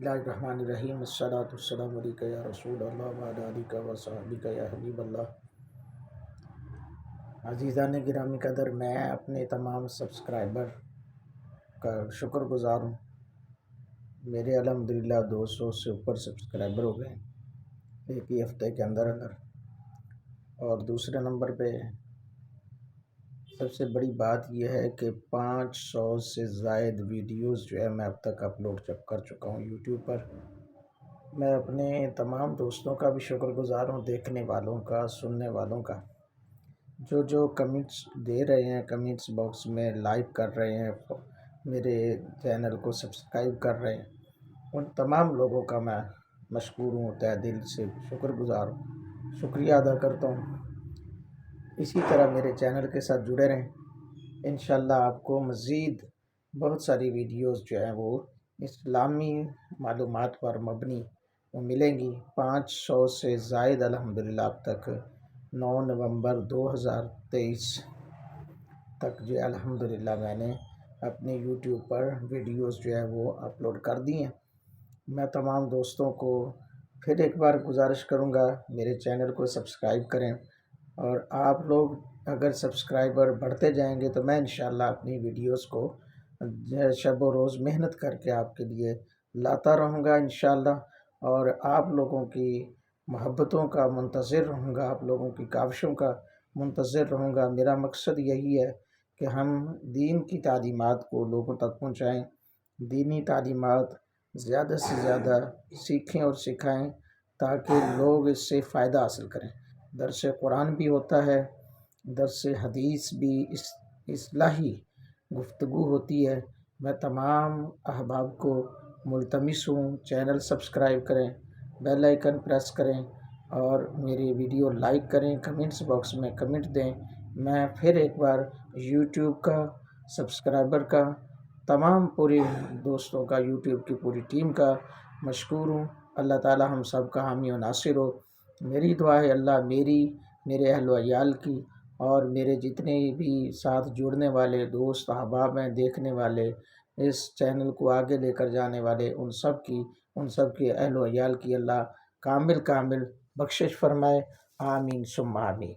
اللہ الرحمن الرحیم الصلاۃ والسلام علیکہ یا رسول اللہ وعلی آلہ و صحبہ یا حبیب اللہ۔ عزیزان گرامی قدر، میں اپنے تمام سبسکرائبر کا شکر گزار ہوں۔ میرے الحمدللہ 200 سے اوپر سبسکرائبر ہو گئے ایک ہی ہفتے کے اندر۔ اور دوسرے نمبر پہ سب سے بڑی بات یہ ہے کہ 500 سے زائد ویڈیوز جو ہے میں اب تک اپلوڈ کر چکا ہوں یوٹیوب پر۔ میں اپنے تمام دوستوں کا بھی شکر گزار ہوں، دیکھنے والوں کا، سننے والوں کا، جو کمنٹس دے رہے ہیں، کمنٹس باکس میں لائک کر رہے ہیں، میرے چینل کو سبسکرائب کر رہے ہیں، ان تمام لوگوں کا میں مشکور ہوں، تہ دل سے شکر گزار ہوں، شکریہ ادا کرتا ہوں۔ اسی طرح میرے چینل کے ساتھ جڑے رہیں۔ انشاءاللہ آپ کو مزید بہت ساری ویڈیوز جو ہیں وہ اسلامی معلومات پر مبنی ملیں گی۔ 500 سے زائد الحمدللہ اب تک 9 نومبر 2023 تک جو الحمدللہ میں نے اپنے یوٹیوب پر ویڈیوز جو ہے وہ اپلوڈ کر دی ہیں۔ میں تمام دوستوں کو پھر ایک بار گزارش کروں گا، میرے چینل کو سبسکرائب کریں، اور آپ لوگ اگر سبسکرائبر بڑھتے جائیں گے تو میں انشاءاللہ اپنی ویڈیوز کو شب و روز محنت کر کے آپ کے لیے لاتا رہوں گا انشاءاللہ، اور آپ لوگوں کی محبتوں کا منتظر رہوں گا، آپ لوگوں کی کاوشوں کا منتظر رہوں گا۔ میرا مقصد یہی ہے کہ ہم دین کی تعلیمات کو لوگوں تک پہنچائیں، دینی تعلیمات زیادہ سے زیادہ سیکھیں اور سکھائیں تاکہ لوگ اس سے فائدہ حاصل کریں۔ درس قرآن بھی ہوتا ہے، درس حدیث بھی، اصلاحی گفتگو ہوتی ہے۔ میں تمام احباب کو ملتمس ہوں چینل سبسکرائب کریں، بیل آئیکن پریس کریں، اور میری ویڈیو لائک کریں، کمنٹس باکس میں کمنٹ دیں۔ میں پھر ایک بار یوٹیوب کا، سبسکرائبر کا، تمام پورے دوستوں کا، یوٹیوب کی پوری ٹیم کا مشکور ہوں۔ اللہ تعالی ہم سب کا حامی و ناصر ہو۔ میری دعا ہے اللہ میرے اہل و عیال کی، اور میرے جتنے بھی ساتھ جڑنے والے دوست احباب ہیں، دیکھنے والے، اس چینل کو آگے لے کر جانے والے، ان سب کے اہل و عیال کی اللہ کامل بخشش فرمائے۔ آمین ثم آمین۔